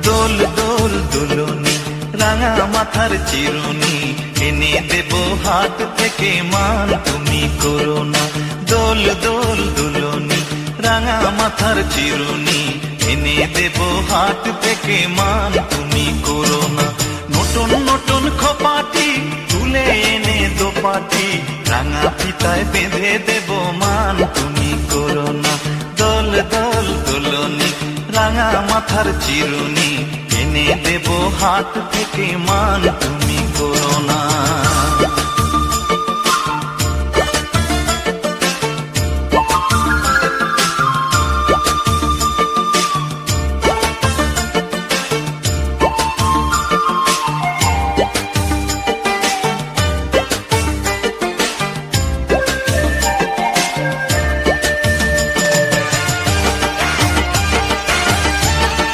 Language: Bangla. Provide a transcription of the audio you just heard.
দোল দোল দুলনি রাঙা মাথার চিরুনি এনে দেব হাট থেকে মান তুমি করো না। দোল দোল দুলনি রাঙা মাথার চিরুনি এনে দেব হাট থেকে মান তুমি করো না। নতুন নতুন খোপাটি তুলে এনে দোপাটি রাঙা ফিতায় বেঁধে দেব মান তুমি করো না। দোল দোল দুলনি রাঙা মাথার চিরুনি এনে দেব হাট থেকে মান তুমি করো না।